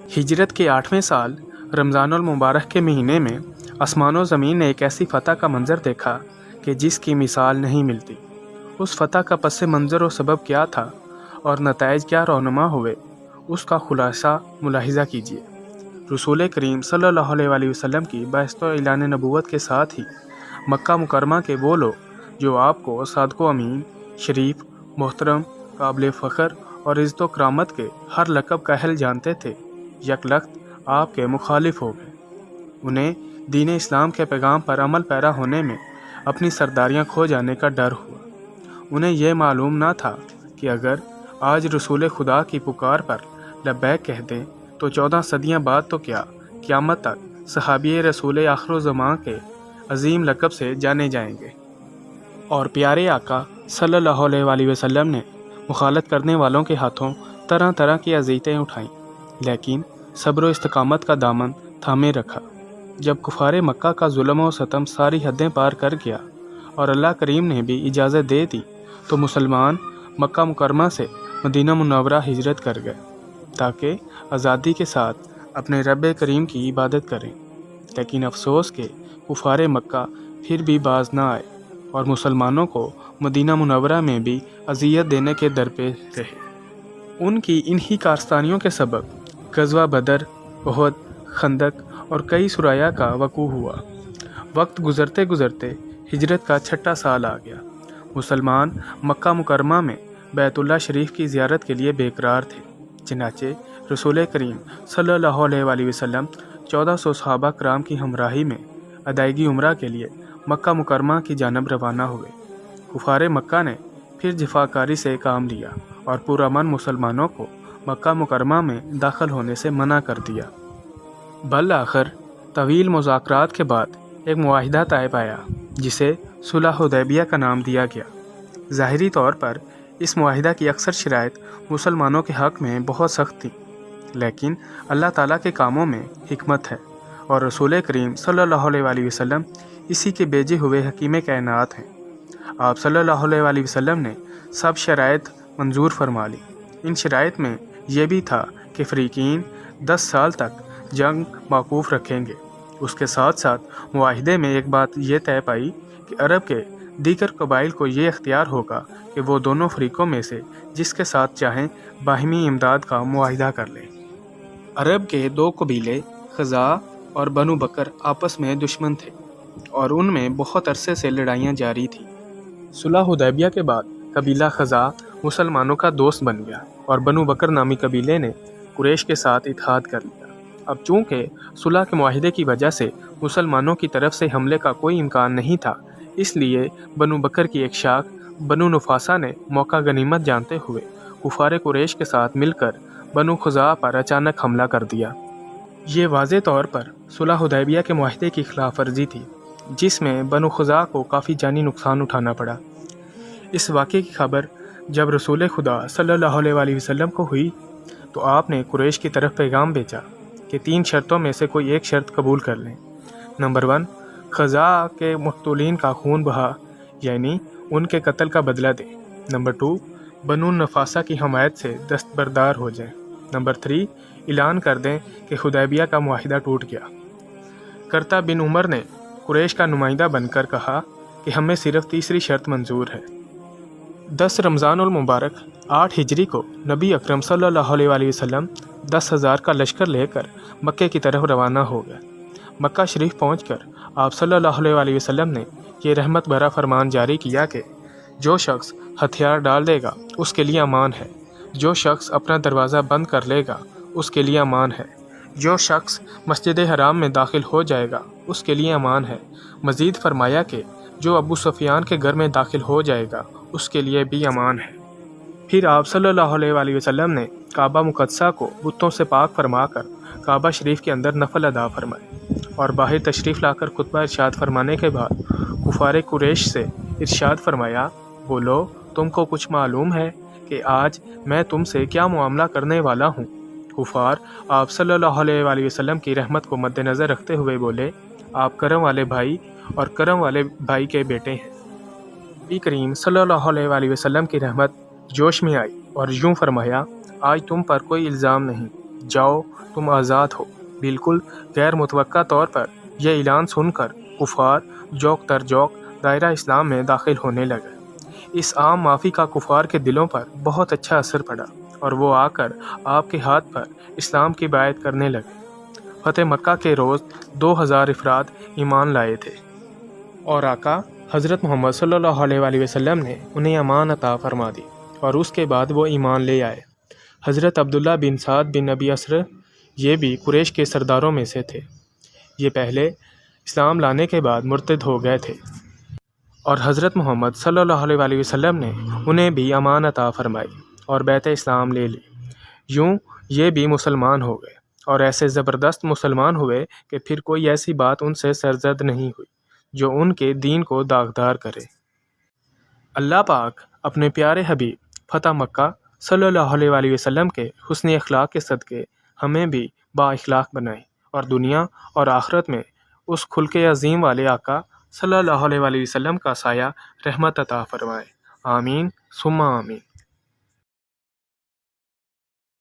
ہجرت کے 8ویں سال رمضان المبارک کے مہینے میں آسمان و زمین نے ایک ایسی فتح کا منظر دیکھا کہ جس کی مثال نہیں ملتی۔ اس فتح کا پس منظر و سبب کیا تھا اور نتائج کیا رونما ہوئے، اس کا خلاصہ ملاحظہ کیجیے۔ رسول کریم صلی اللہ علیہ وسلم کی بعثت و اعلان نبوت کے ساتھ ہی مکہ مکرمہ کے وہ لوگ جو آپ کو صادق و امین، شریف، محترم، قابل فخر اور عزت و کرامت کے ہر لقب کا اہل جانتے تھے، یک لخت آپ کے مخالف ہو گئے۔ انہیں دین اسلام کے پیغام پر عمل پیرا ہونے میں اپنی سرداریاں کھو جانے کا ڈر ہوا۔ انہیں یہ معلوم نہ تھا کہ اگر آج رسول خدا کی پکار پر لبیک کہہ دیں تو 14 صدیاں بعد تو کیا، قیامت تک صحابی رسول آخر الزمان کے عظیم لقب سے جانے جائیں گے۔ اور پیارے آقا صلی اللہ علیہ وسلم نے مخالفت کرنے والوں کے ہاتھوں طرح طرح کی اذیتیں اٹھائیں، لیکن صبر و استقامت کا دامن تھامے رکھا۔ جب کفار مکہ کا ظلم و ستم ساری حدیں پار کر گیا اور اللہ کریم نے بھی اجازت دے دی تو مسلمان مکہ مکرمہ سے مدینہ منورہ ہجرت کر گئے تاکہ آزادی کے ساتھ اپنے رب کریم کی عبادت کریں۔ لیکن افسوس کہ کفار مکہ پھر بھی باز نہ آئے اور مسلمانوں کو مدینہ منورہ میں بھی اذیت دینے کے درپے رہے۔ ان کی انہی کارستانیوں کے سبب غزوہ بدر، احد، خندق اور کئی سرایا کا وقوع ہوا۔ وقت گزرتے گزرتے ہجرت کا 6واں سال آ گیا۔ مسلمان مکہ مکرمہ میں بیت اللہ شریف کی زیارت کے لیے بے قرار تھے، چنانچہ رسول کریم صلی اللہ علیہ وسلم 1400 صحابہ کرام کی ہمراہی میں ادائیگی عمرہ کے لیے مکہ مکرمہ کی جانب روانہ ہوئے۔ کفار مکہ نے پھر جفاکاری سے کام لیا اور پرامن مسلمانوں کو مکہ مکرمہ میں داخل ہونے سے منع کر دیا۔ بالآخر طویل مذاکرات کے بعد ایک معاہدہ طے پایا جسے صلح حدیبیہ کا نام دیا گیا۔ ظاہری طور پر اس معاہدہ کی اکثر شرائط مسلمانوں کے حق میں بہت سخت تھیں، لیکن اللہ تعالیٰ کے کاموں میں حکمت ہے اور رسول کریم صلی اللہ علیہ وسلم اسی کے بھیجے ہوئے حکیم کائنات ہیں۔ آپ صلی اللہ علیہ وسلم نے سب شرائط منظور فرما لی۔ ان شرائط میں یہ بھی تھا کہ فریقین 10 سال تک جنگ موقوف رکھیں گے۔ اس کے ساتھ ساتھ معاہدے میں ایک بات یہ طے پائی کہ عرب کے دیگر قبائل کو یہ اختیار ہوگا کہ وہ دونوں فریقوں میں سے جس کے ساتھ چاہیں باہمی امداد کا معاہدہ کر لیں۔ عرب کے 2 قبیلے خزاع اور بنو بکر آپس میں دشمن تھے اور ان میں بہت عرصے سے لڑائیاں جاری تھیں۔ صلح حدیبیہ کے بعد قبیلہ خزاع مسلمانوں کا دوست بن گیا اور بنو بکر نامی قبیلے نے قریش کے ساتھ اتحاد کر لیا۔ اب چونکہ صلح کے معاہدے کی وجہ سے مسلمانوں کی طرف سے حملے کا کوئی امکان نہیں تھا، اس لیے بنو بکر کی ایک شاخ بنو نفاسہ نے موقع غنیمت جانتے ہوئے کفار قریش کے ساتھ مل کر بنو خزاع پر اچانک حملہ کر دیا۔ یہ واضح طور پر صلح حدیبیہ کے معاہدے کی خلاف ورزی تھی، جس میں بنو خزاع کو کافی جانی نقصان اٹھانا پڑا۔ اس واقعے کی خبر جب رسول خدا صلی اللہ علیہ وسلم کو ہوئی تو آپ نے قریش کی طرف پیغام بھیجا کہ 3 شرطوں میں سے کوئی ایک شرط قبول کر لیں۔ نمبر 1، خزاع کے مقتولین کا خون بہا، یعنی ان کے قتل کا بدلہ دیں۔ نمبر 2، بنو نفاسہ کی حمایت سے دستبردار ہو جائیں۔ نمبر 3، اعلان کر دیں کہ حدیبیہ کا معاہدہ ٹوٹ گیا۔ کرتا بن عمر نے قریش کا نمائندہ بن کر کہا کہ ہمیں صرف تیسری شرط منظور ہے۔ 10 رمضان المبارک 8 ہجری کو نبی اکرم صلی اللہ علیہ وسلم 10,000 کا لشکر لے کر مکے کی طرف روانہ ہو گئے۔ مکہ شریف پہنچ کر آپ صلی اللہ علیہ وسلم نے یہ رحمت بھرا فرمان جاری کیا کہ جو شخص ہتھیار ڈال دے گا اس کے لیے امان ہے، جو شخص اپنا دروازہ بند کر لے گا اس کے لیے امان ہے، جو شخص مسجد حرام میں داخل ہو جائے گا اس کے لیے امان ہے۔ مزید فرمایا کہ جو ابو سفیان کے گھر میں داخل ہو جائے گا اس کے لیے بھی امان ہے۔ پھر آپ صلی اللہ علیہ وسلم نے کعبہ مقدسہ کو بتوں سے پاک فرما کر کعبہ شریف کے اندر نفل ادا فرمائے اور باہر تشریف لا کر خطبہ ارشاد فرمانے کے بعد کفار قریش سے ارشاد فرمایا، بولو تم کو کچھ معلوم ہے کہ آج میں تم سے کیا معاملہ کرنے والا ہوں؟ کفار آپ صلی اللہ علیہ وسلم کی رحمت کو مد نظر رکھتے ہوئے بولے، آپ کرم والے بھائی اور کرم والے بھائی کے بیٹے ہیں۔ نبی کریم صلی اللہ علیہ وسلم کی رحمت جوش میں آئی اور یوں فرمایا، آج تم پر کوئی الزام نہیں، جاؤ تم آزاد ہو۔ بالکل غیر متوقع طور پر یہ اعلان سن کر کفار جوک در جوک دائرہ اسلام میں داخل ہونے لگے۔ اس عام معافی کا کفار کے دلوں پر بہت اچھا اثر پڑا اور وہ آ کر آپ کے ہاتھ پر اسلام کی بیعت کرنے لگے۔ فتح مکہ کے روز 2000 افراد ایمان لائے تھے اور آقا حضرت محمد صلی اللہ علیہ وآلہ وسلم نے انہیں امان عطا فرما دی اور اس کے بعد وہ ایمان لے آئے۔ حضرت عبداللہ بن سعد بن ابی اسر یہ بھی قریش کے سرداروں میں سے تھے۔ یہ پہلے اسلام لانے کے بعد مرتد ہو گئے تھے اور حضرت محمد صلی اللہ علیہ وآلہ وسلم نے انہیں بھی امان عطا فرمائی اور بیعت اسلام لے لی۔ یوں یہ بھی مسلمان ہو گئے اور ایسے زبردست مسلمان ہوئے کہ پھر کوئی ایسی بات ان سے سرزد نہیں ہوئی جو ان کے دین کو داغدار کرے۔ اللہ پاک اپنے پیارے حبیب فتح مکہ صلی اللہ علیہ وآلہ وسلم کے حسن اخلاق کے صدقے ہمیں بھی با اخلاق بنائے اور دنیا اور آخرت میں اس خلق عظیم والے آقا صلی اللہ علیہ وآلہ وسلم کا سایہ رحمت عطا فرمائے۔ آمین ثم آمین۔